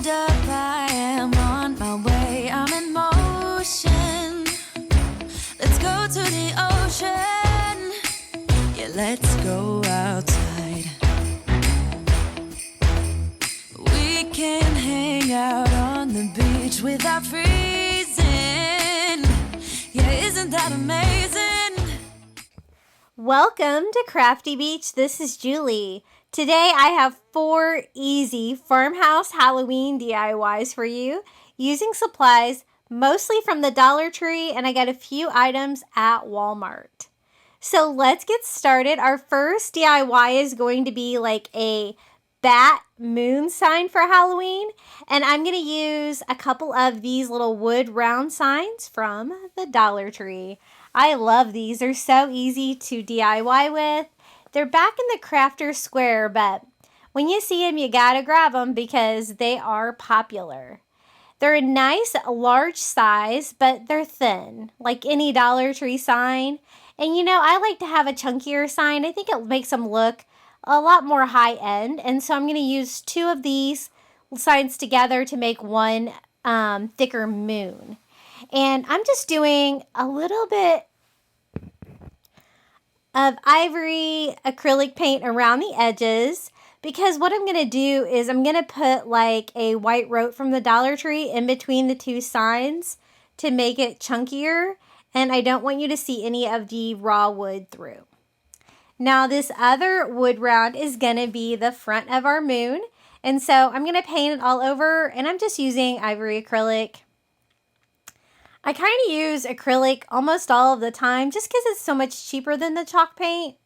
hold up, I am on my way. I'm in motion. Let's go to the ocean. Yeah, let's go outside. We can hang out on the beach without freezing. Yeah, isn't that amazing? Welcome to Crafty Beach. This is Julie. Today I have 4 easy farmhouse Halloween DIYs for you using supplies mostly from the Dollar Tree, and I got a few items at Walmart. So let's get started. Our first DIY is going to be like a bat moon sign for Halloween, and I'm going to use a couple of these little wood round signs from the Dollar Tree. I love these. They're so easy to DIY with. They're back in the crafter square, but when you see them, you gotta grab them because they are popular. They're a nice large size, but they're thin, like any Dollar Tree sign. And you know, I like to have a chunkier sign. I think it makes them look a lot more high end. And so I'm going to use 2 of these signs together to make one thicker moon. And I'm just doing a little bit of ivory acrylic paint around the edges, because what I'm going to do is I'm going to put like a white rope from the Dollar Tree in between the 2 signs to make it chunkier, and I don't want you to see any of the raw wood through. Now this other wood round is going to be the front of our moon, and so I'm going to paint it all over, and I'm just using ivory acrylic. I kind of use acrylic almost all of the time just because it's so much cheaper than the chalk paint.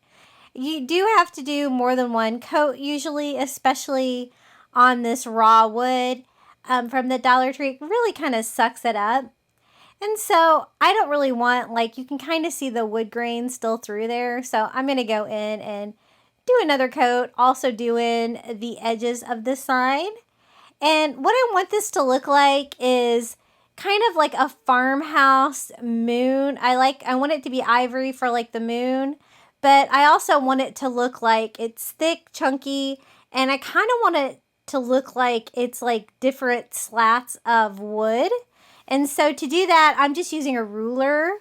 You do have to do more than one coat usually, especially on this raw wood from the Dollar Tree. It really kind of sucks it up. And so I don't really want, like, you can kind of see the wood grain still through there. So I'm going to go in and do another coat, also doing the edges of the sign. And what I want this to look like is kind of like a farmhouse moon. I want it to be ivory for like the moon, but I also want it to look like it's thick, chunky, and I kind of want it to look like it's like different slats of wood. And so to do that, I'm just using a ruler,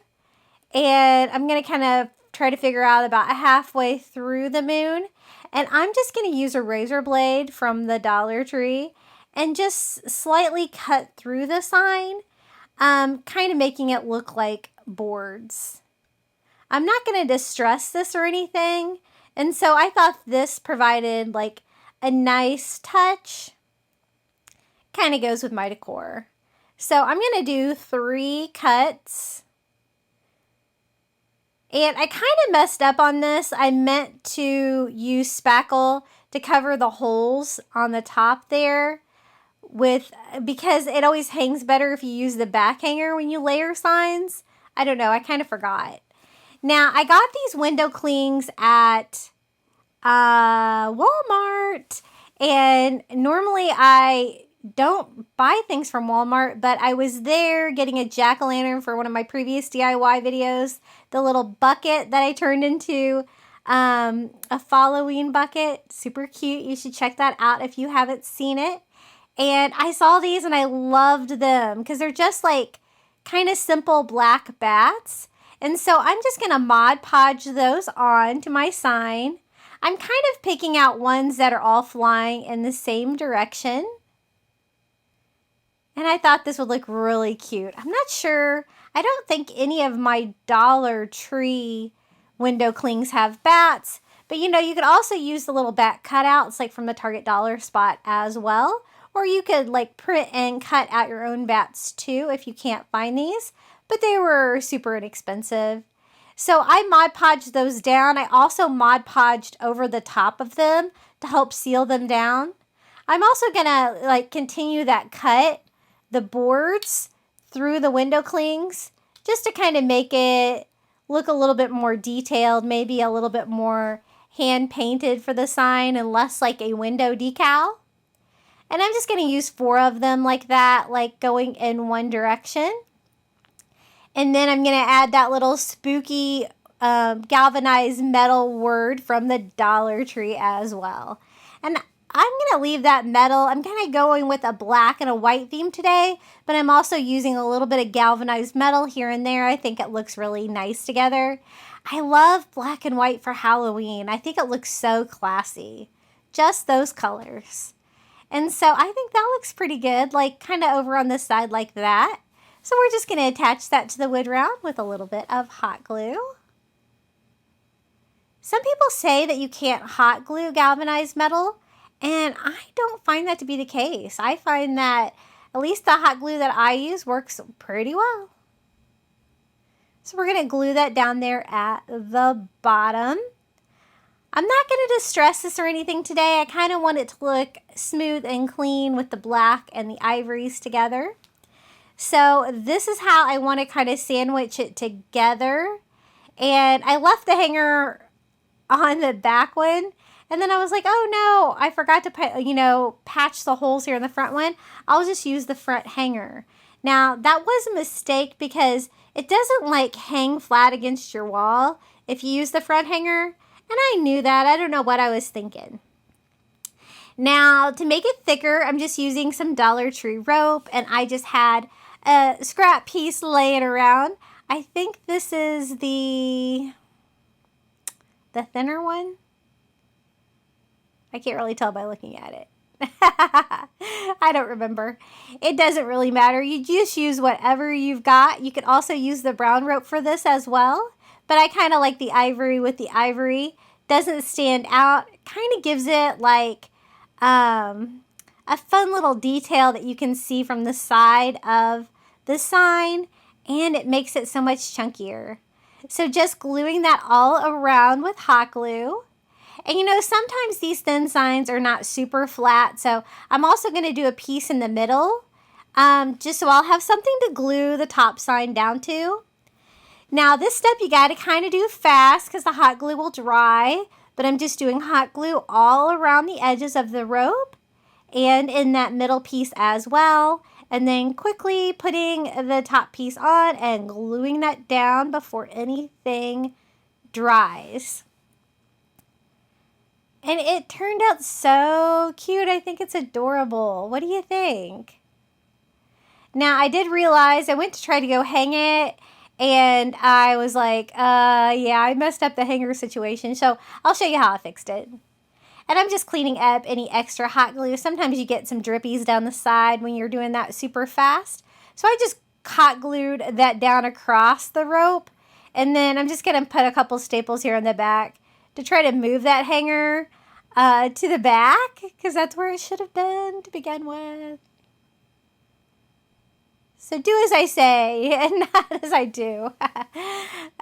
and I'm going to kind of try to figure out about halfway through the moon, and I'm just going to use a razor blade from the Dollar Tree and just slightly cut through the sign, kind of making it look like boards. I'm not going to distress this or anything, and so I thought this provided like a nice touch. Kind of goes with my decor. So I'm going to do 3 cuts. And I kind of messed up on this. I meant to use spackle to cover the holes on the top there, because it always hangs better if you use the back hanger when you layer signs. I don't know, I kind of forgot. Now, I got these window clings at Walmart, and normally I don't buy things from Walmart, but I was there getting a jack-o'-lantern for one of my previous DIY videos, the little bucket that I turned into a Halloween bucket. Super cute. You should check that out if you haven't seen it. And I saw these and I loved them because they're just like kind of simple black bats. And so I'm just going to Mod Podge those on to my sign. I'm kind of picking out ones that are all flying in the same direction. And I thought this would look really cute. I'm not sure. I don't think any of my Dollar Tree window clings have bats. But you know, you could also use the little bat cutouts like from the Target Dollar spot as well. Or you could like print and cut out your own bats too if you can't find these. But they were super inexpensive. So I Mod Podged those down. I also Mod Podged over the top of them to help seal them down. I'm also going to like continue that cut, the boards through the window clings, just to kind of make it look a little bit more detailed, maybe a little bit more hand painted for the sign and less like a window decal. And I'm just going to use 4 of them like that, like going in one direction. And then I'm going to add that little spooky galvanized metal word from the Dollar Tree as well. And I'm going to leave that metal. I'm kind of going with a black and a white theme today, but I'm also using a little bit of galvanized metal here and there. I think it looks really nice together. I love black and white for Halloween. I think it looks so classy. Just those colors. And so I think that looks pretty good, like kind of over on this side like that. So we're just going to attach that to the wood round with a little bit of hot glue. Some people say that you can't hot glue galvanized metal, and I don't find that to be the case. I find that at least the hot glue that I use works pretty well. So we're going to glue that down there at the bottom. I'm not going to distress this or anything today. I kind of want it to look smooth and clean with the black and the ivories together. So this is how I want to kind of sandwich it together. And I left the hanger on the back one. And then I was like, oh no, I forgot to put, patch the holes here in the front one. I'll just use the front hanger. Now that was a mistake because it doesn't like hang flat against your wall if you use the front hanger. And I knew that. I don't know what I was thinking. Now to make it thicker, I'm just using some Dollar Tree rope, and I just had a scrap piece laying around. I think this is the thinner one. I can't really tell by looking at it. I don't remember. It doesn't really matter. You just use whatever you've got. You could also use the brown rope for this as well. But I kind of like the ivory with the ivory. Doesn't stand out. Kind of gives it like a fun little detail that you can see from the side of the sign. And it makes it so much chunkier. So just gluing that all around with hot glue. And sometimes these thin signs are not super flat. So I'm also going to do a piece in the middle. Just so I'll have something to glue the top sign down to. Now this step you got to kind of do fast because the hot glue will dry. But I'm just doing hot glue all around the edges of the rope. And in that middle piece as well. And then quickly putting the top piece on and gluing that down before anything dries. And it turned out so cute. I think it's adorable. What do you think? Now, I did realize I went to try to go hang it, and I was like, yeah, I messed up the hanger situation. So I'll show you how I fixed it. And I'm just cleaning up any extra hot glue. Sometimes you get some drippies down the side when you're doing that super fast. So I just hot glued that down across the rope. And then I'm just going to put a couple staples here on the back to try to move that hanger to the back, because that's where it should have been to begin with. So do as I say and not as I do.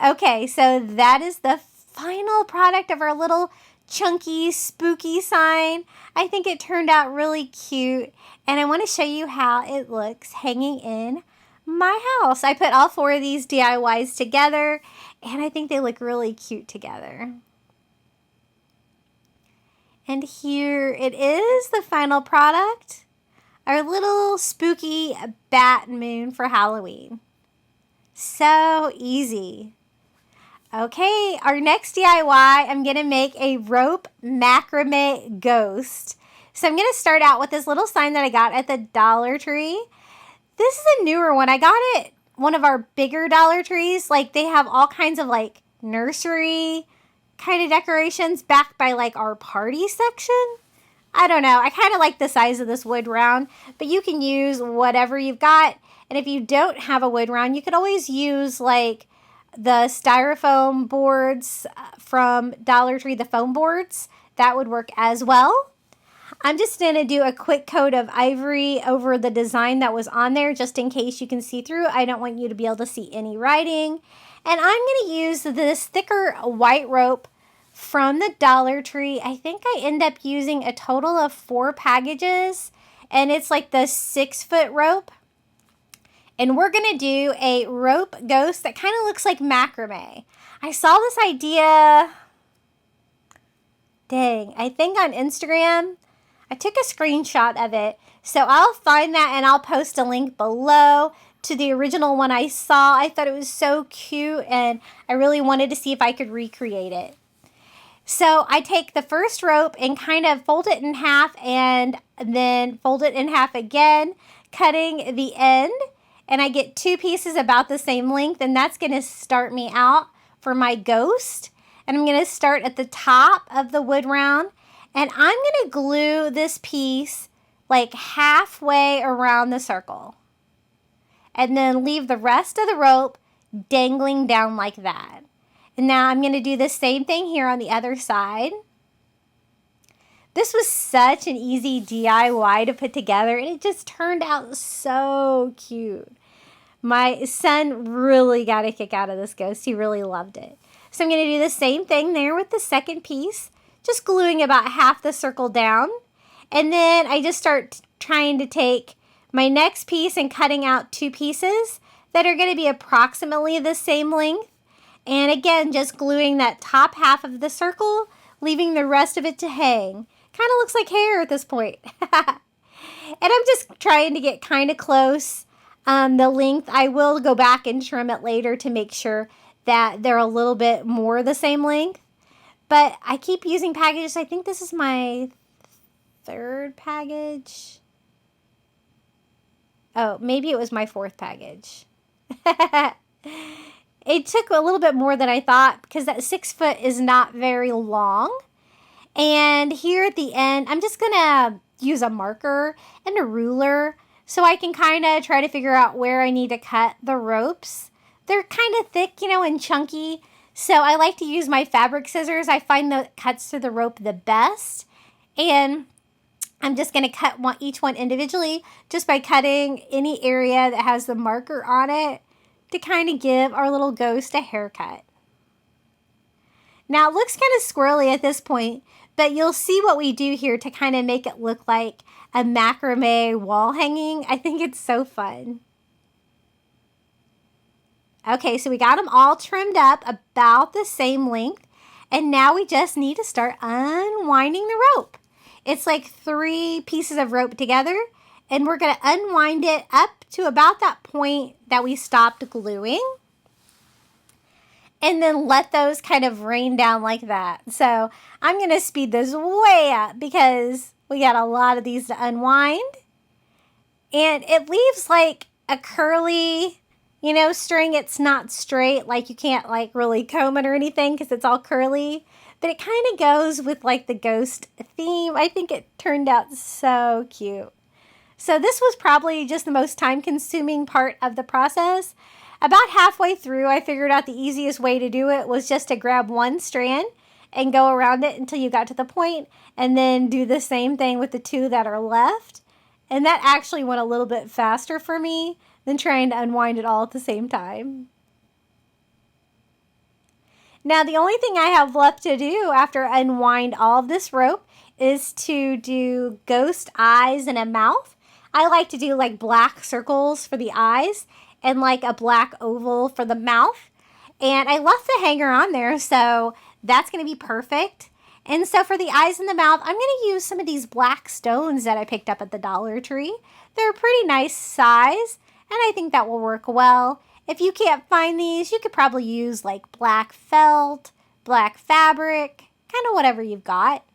Okay, so that is the final product of our little chunky, spooky sign. I think it turned out really cute, and I want to show you how it looks hanging in my house. I put all 4 of these DIYs together, and I think they look really cute together. And here it is, the final product. Our little spooky bat moon for Halloween. So easy. Okay, our next DIY, I'm going to make a rope macrame ghost. So I'm going to start out with this little sign that I got at the Dollar Tree. This is a newer one. I got it one of our bigger Dollar Trees. Like, they have all kinds of like nursery kind of decorations back by like our party section. I don't know. I kind of like the size of this wood round, but you can use whatever you've got. And if you don't have a wood round, you could always use like the styrofoam boards from Dollar Tree, the foam boards. That would work as well. I'm just going to do a quick coat of ivory over the design that was on there just in case you can see through. I don't want you to be able to see any writing. And I'm going to use this thicker white rope from the Dollar Tree. I think I end up using a total of 4 packages, and it's like the 6-foot rope. And we're going to do a rope ghost that kind of looks like macrame. I saw this idea, I think on Instagram. I took a screenshot of it. So I'll find that and I'll post a link below to the original one I saw. I thought it was so cute and I really wanted to see if I could recreate it. So I take the first rope and kind of fold it in half and then fold it in half again, cutting the end. And I get 2 pieces about the same length, and that's going to start me out for my ghost. And I'm going to start at the top of the wood round, and I'm going to glue this piece like halfway around the circle. And then leave the rest of the rope dangling down like that. And now I'm going to do the same thing here on the other side. This was such an easy DIY to put together, and it just turned out so cute. My son really got a kick out of this ghost. He really loved it. So I'm going to do the same thing there with the second piece, just gluing about half the circle down. And then I just start trying to take my next piece and cutting out 2 pieces that are going to be approximately the same length. And again, just gluing that top half of the circle, leaving the rest of it to hang. Kind of looks like hair at this point. And I'm just trying to get kind of close. The length, I will go back and trim it later to make sure that they're a little bit more the same length. But I keep using packages. I think this is my 3rd package. Oh, maybe it was my 4th package. It took a little bit more than I thought because that 6 foot is not very long. And here at the end, I'm just going to use a marker and a ruler so I can kind of try to figure out where I need to cut the ropes. They're kind of thick, and chunky. So I like to use my fabric scissors. I find that cuts through the rope the best. And I'm just going to cut each one individually just by cutting any area that has the marker on it, to kind of give our little ghost a haircut. Now it looks kind of squirrely at this point, but you'll see what we do here to kind of make it look like a macrame wall hanging. I think it's so fun. Okay, so we got them all trimmed up about the same length, and now we just need to start unwinding the rope. It's like 3 pieces of rope together, and we're going to unwind it up to about that point that we stopped gluing. And then let those kind of rain down like that. So I'm going to speed this way up because we got a lot of these to unwind. And it leaves like a curly, string. It's not straight, like you can't like really comb it or anything because it's all curly. But it kind of goes with like the ghost theme. I think it turned out so cute. So this was probably just the most time-consuming part of the process. About halfway through, I figured out the easiest way to do it was just to grab one strand and go around it until you got to the point, and then do the same thing with the 2 that are left. And that actually went a little bit faster for me than trying to unwind it all at the same time. Now, the only thing I have left to do after I unwind all of this rope is to do ghost eyes and a mouth. I like to do like black circles for the eyes and like a black oval for the mouth. And I left the hanger on there, so that's going to be perfect. And so for the eyes and the mouth, I'm going to use some of these black stones that I picked up at the Dollar Tree. They're a pretty nice size, and I think that will work well. If you can't find these, you could probably use like black felt, black fabric, kind of whatever you've got.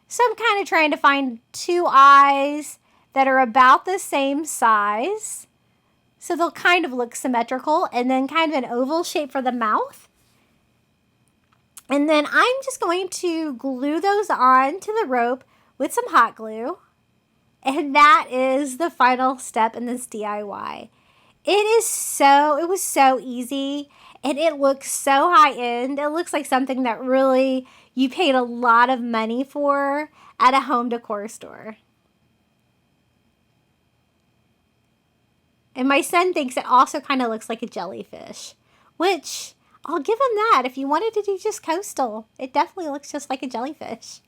So I'm kind of trying to find 2 eyes that are about the same size. So they'll kind of look symmetrical, and then kind of an oval shape for the mouth. And then I'm just going to glue those on to the rope with some hot glue. And that is the final step in this DIY. It was so easy, and it looks so high-end. It looks like something that really you paid a lot of money for at a home decor store. And my son thinks it also kind of looks like a jellyfish, which I'll give him that. If you wanted to do just coastal, it definitely looks just like a jellyfish.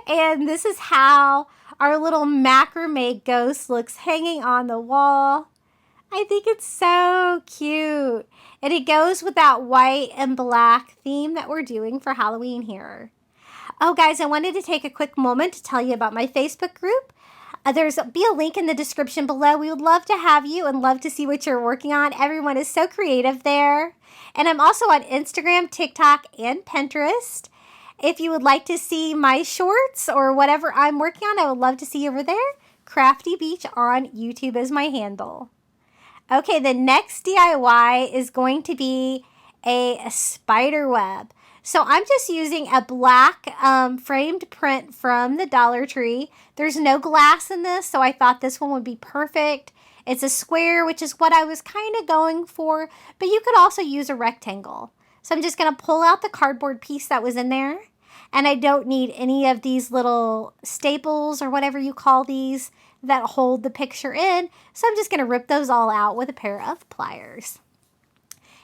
And this is how our little macrame ghost looks hanging on the wall. I think it's so cute. And it goes with that white and black theme that we're doing for Halloween here. Oh, guys, I wanted to take a quick moment to tell you about my Facebook group. There's be a link in the description below. We would love to have you and love to see what you're working on. Everyone is so creative there. And I'm also on Instagram, TikTok, and Pinterest. If you would like to see my shorts or whatever I'm working on, I would love to see you over there. Crafty Beach on YouTube is my handle. Okay, the next DIY is going to be a spider web. So I'm just using a black framed print from the Dollar Tree. There's no glass in this, so I thought this one would be perfect. It's a square, which is what I was kind of going for, but you could also use a rectangle. So I'm just going to pull out the cardboard piece that was in there, and I don't need any of these little staples or whatever you call these that hold the picture in. So I'm just going to rip those all out with a pair of pliers.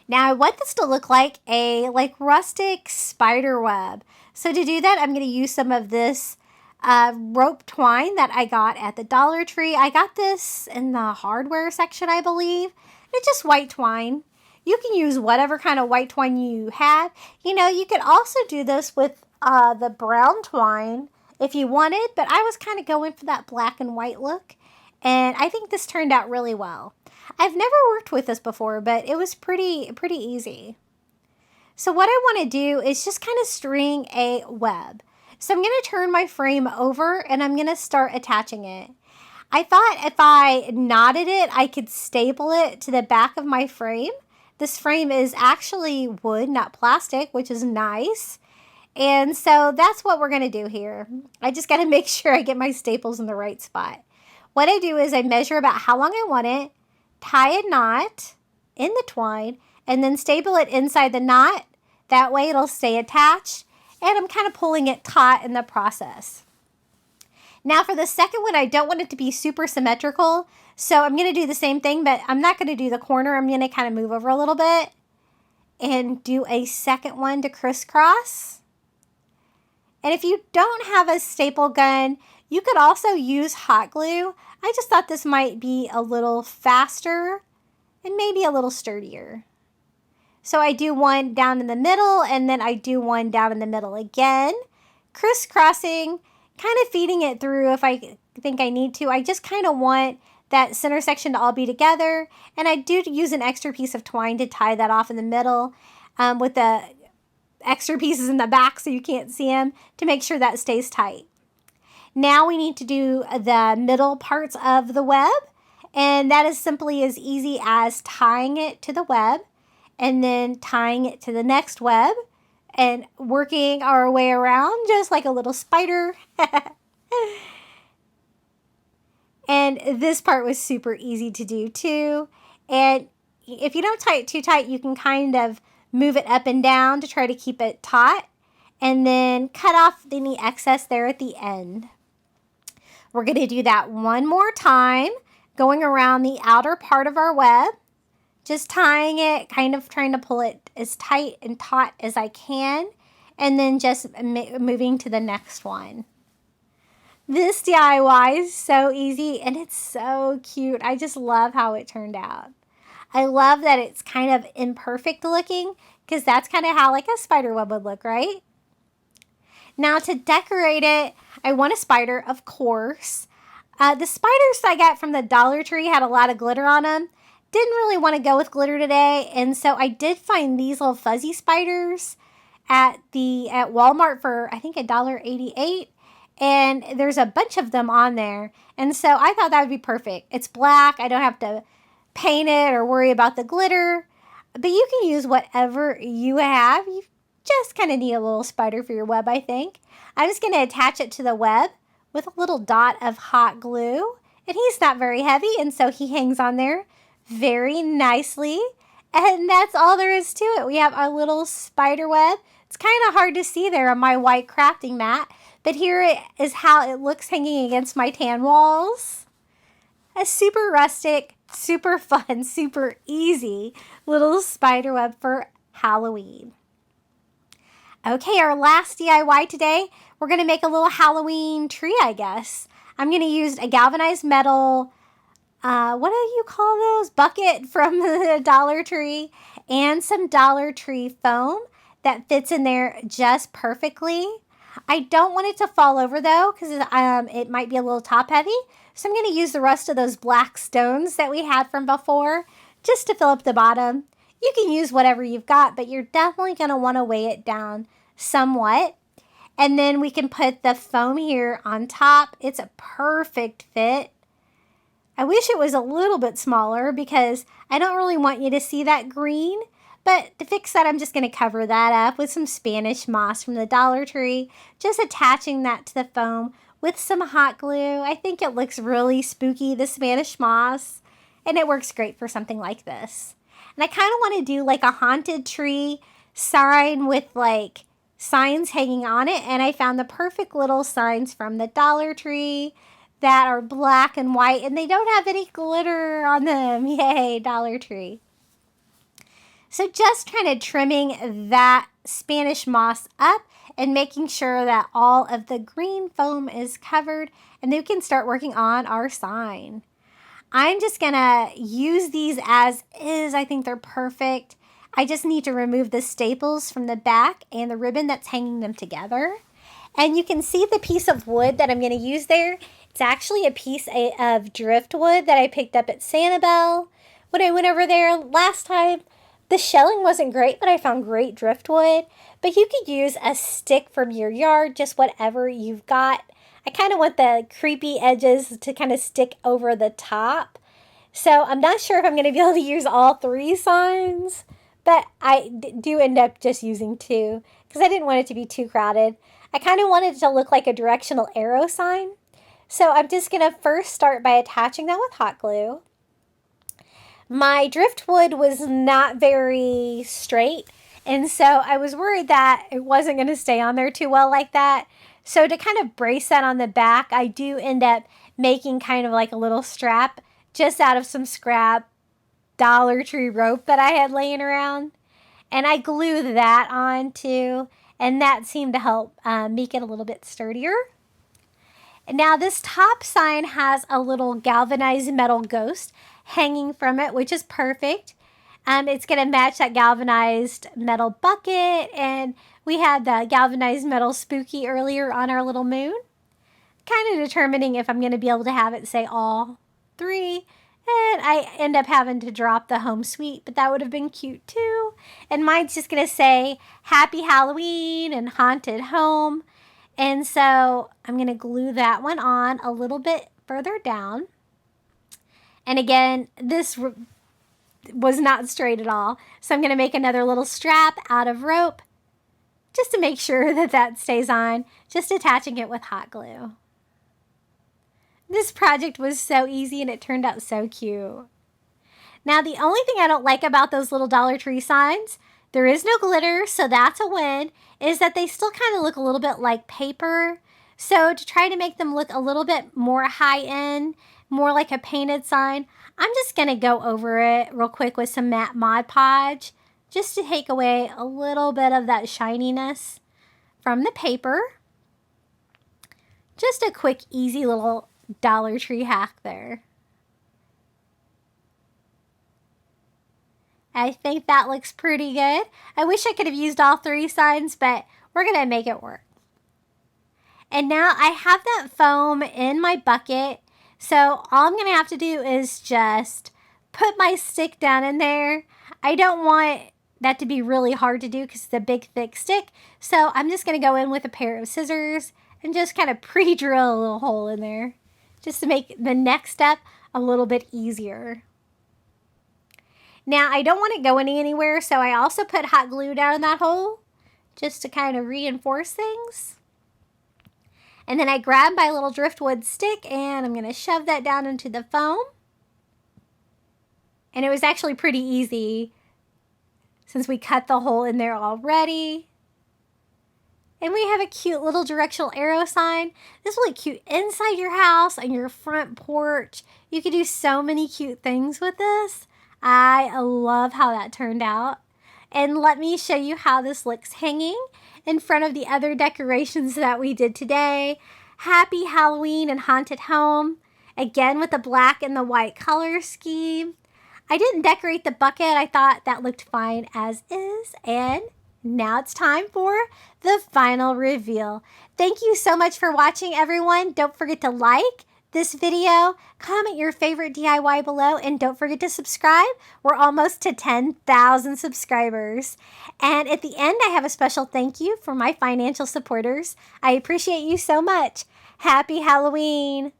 Now I want this to look like a rustic spider web. So to do that, I'm going to use some of this rope twine that I got at the Dollar Tree. I got this in the hardware section, I believe. It's just white twine. You can use whatever kind of white twine you have. You know, you could also do this with the brown twine if you wanted, but I was kind of going for that black and white look, and I think this turned out really well. I've never worked with this before, but it was pretty easy. So what I want to do is just kind of string a web. So I'm going to turn my frame over and I'm going to start attaching it. I thought if I knotted it, I could staple it to the back of my frame. This frame is actually wood, not plastic, which is nice. And so that's what we're going to do here. I just got to make sure I get my staples in the right spot. What I do is I measure about how long I want it, tie a knot in the twine, and then staple it inside the knot. That way it'll stay attached, and I'm kind of pulling it taut in the process. Now for the second one, I don't want it to be super symmetrical, so I'm going to do the same thing, but I'm not going to do the corner. I'm going to kind of move over a little bit and do a second one to crisscross. And if you don't have a staple gun, you could also use hot glue. I just thought this might be a little faster and maybe a little sturdier. So I do one down in the middle, and then I do one down in the middle again, crisscrossing, kind of feeding it through if I think I need to. I just kind of want that center section to all be together, and I do use an extra piece of twine to tie that off in the middle with the extra pieces in the back so you can't see them to make sure that stays tight. Now we need to do the middle parts of the web, and that is simply as easy as tying it to the web and then tying it to the next web and working our way around just like a little spider. And this part was super easy to do too. And if you don't tie it too tight, you can kind of move it up and down to try to keep it taut, and then cut off any excess there at the end. We're going to do that one more time, going around the outer part of our web, just tying it, kind of trying to pull it as tight and taut as I can, and then just moving to the next one. This DIY is so easy, and it's so cute. I just love how it turned out. I love that it's kind of imperfect looking, because that's kind of how like a spider web would look, right? Now to decorate it, I want a spider, of course. The spiders I got from the Dollar Tree had a lot of glitter on them. Didn't really want to go with glitter today, and so I did find these little fuzzy spiders at Walmart for I think $1.88, and there's a bunch of them on there, and so I thought that would be perfect. It's black. I don't have to paint it or worry about the glitter, but you can use whatever you have. You just kind of need a little spider for your web, I think. I'm just going to attach it to the web with a little dot of hot glue, and he's not very heavy, and so he hangs on there very nicely, and that's all there is to it. We have our little spider web. It's kind of hard to see there on my white crafting mat, but here it is how it looks hanging against my tan walls. A super rustic, super fun, super easy little spider web for Halloween. Okay, our last DIY today, we're going to make a little Halloween tree, I guess. I'm going to use a galvanized metal, what do you call those? Bucket from the Dollar Tree, and some Dollar Tree foam that fits in there just perfectly. I don't want it to fall over though, because it might be a little top heavy. So I'm going to use the rest of those black stones that we had from before just to fill up the bottom. You can use whatever you've got, but you're definitely going to want to weigh it down somewhat. And then we can put the foam here on top. It's a perfect fit. I wish it was a little bit smaller because I don't really want you to see that green. But to fix that, I'm just going to cover that up with some Spanish moss from the Dollar Tree. Just attaching that to the foam with some hot glue. I think it looks really spooky, the Spanish moss. And it works great for something like this. And I kind of want to do like a haunted tree sign with like signs hanging on it. And I found the perfect little signs from the Dollar Tree that are black and white. And they don't have any glitter on them. Yay, Dollar Tree. So just kind of trimming that Spanish moss up and making sure that all of the green foam is covered. And then we can start working on our sign. I'm just going to use these as is. I think they're perfect. I just need to remove the staples from the back and the ribbon that's hanging them together. And you can see the piece of wood that I'm going to use there. It's actually a piece of driftwood that I picked up at Sanibel when I went over there last time. The shelling wasn't great, but I found great driftwood. But you could use a stick from your yard, just whatever you've got. I kind of want the creepy edges to kind of stick over the top. So I'm not sure if I'm going to be able to use all 3 signs, but I do end up just using 2 because I didn't want it to be too crowded. I kind of wanted it to look like a directional arrow sign. So I'm just going to first start by attaching that with hot glue. My driftwood was not very straight, and so I was worried that it wasn't going to stay on there too well like that. So to kind of brace that on the back, I do end up making kind of like a little strap just out of some scrap Dollar Tree rope that I had laying around. And I glued that on too, and that seemed to help make it a little bit sturdier. And now this top sign has a little galvanized metal ghost hanging from it, which is perfect. It's going to match that galvanized metal bucket, and we had the galvanized metal spooky earlier on our little moon. Kind of determining if I'm going to be able to have it say all 3. And I end up having to drop the home sweet, but that would have been cute too. And mine's just going to say Happy Halloween and Haunted Home. And so I'm going to glue that one on a little bit further down. And again, this was not straight at all. So I'm going to make another little strap out of rope just to make sure that that stays on, just attaching it with hot glue. This project was so easy and it turned out so cute. Now, the only thing I don't like about those little Dollar Tree signs, there is no glitter, so that's a win, is that they still kind of look a little bit like paper. So to try to make them look a little bit more high-end, more like a painted sign, I'm just going to go over it real quick with some matte Mod Podge just to take away a little bit of that shininess from the paper. Just a quick, easy little Dollar Tree hack there. I think that looks pretty good. I wish I could have used all 3 signs, but we're going to make it work. And now I have that foam in my bucket. So all I'm going to have to do is just put my stick down in there. I don't want that to be really hard to do because it's a big, thick stick. So I'm just going to go in with a pair of scissors and just kind of pre-drill a little hole in there just to make the next step a little bit easier. Now, I don't want it going anywhere, so I also put hot glue down in that hole just to kind of reinforce things. And then I grab my little driftwood stick and I'm going to shove that down into the foam. And it was actually pretty easy since we cut the hole in there already. And we have a cute little directional arrow sign. This will look cute inside your house, on your front porch. You could do so many cute things with this. I love how that turned out. And let me show you how this looks hanging in front of the other decorations that we did today. Happy Halloween and Haunted Home. Again with the black and the white color scheme. I didn't decorate the bucket. I thought that looked fine as is. And now it's time for the final reveal. Thank you so much for watching, everyone. Don't forget to like this video, comment your favorite DIY below, and don't forget to subscribe. We're almost to 10,000 subscribers. And at the end, I have a special thank you for my financial supporters. I appreciate you so much. Happy Halloween!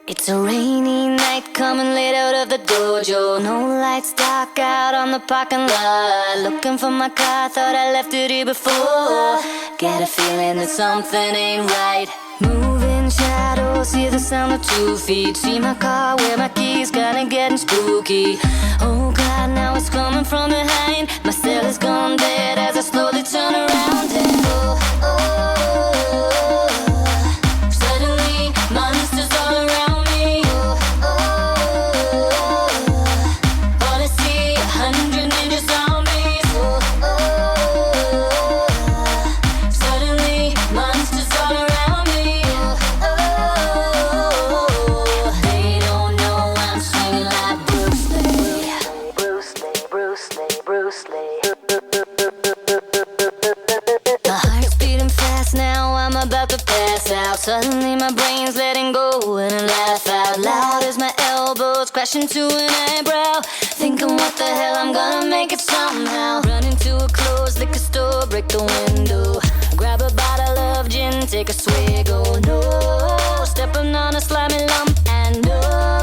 It's a rainy night coming late out of the dojo. No lights, dark out on the parking lot. Looking for my car, thought I left it here before. Get a feeling that something ain't right. Moving shadows, hear the sound of 2 feet. See my car, where my keys, kinda getting spooky. Oh God, now it's coming from behind. My cell is gone dead as I slowly turn around and oh, oh, oh. Suddenly, monsters all around me. Oh, oh, oh. All I see, 100 ninja zombies. Oh, oh, oh. Suddenly, monsters all around me. Oh, oh, they don't know I'm swinging like Bruce Lee. Bruce Lee, Bruce Lee, Bruce Lee. My heart's beating fast now, I'm about to pass out. Suddenly my brain's letting go and I laugh out loud as my elbows crash into an eyebrow. Thinking what the hell, I'm gonna make it somehow. Run into a closed liquor store, break the window, grab a bottle of gin, take a swig, oh no. Stepping on a slimy lump and no.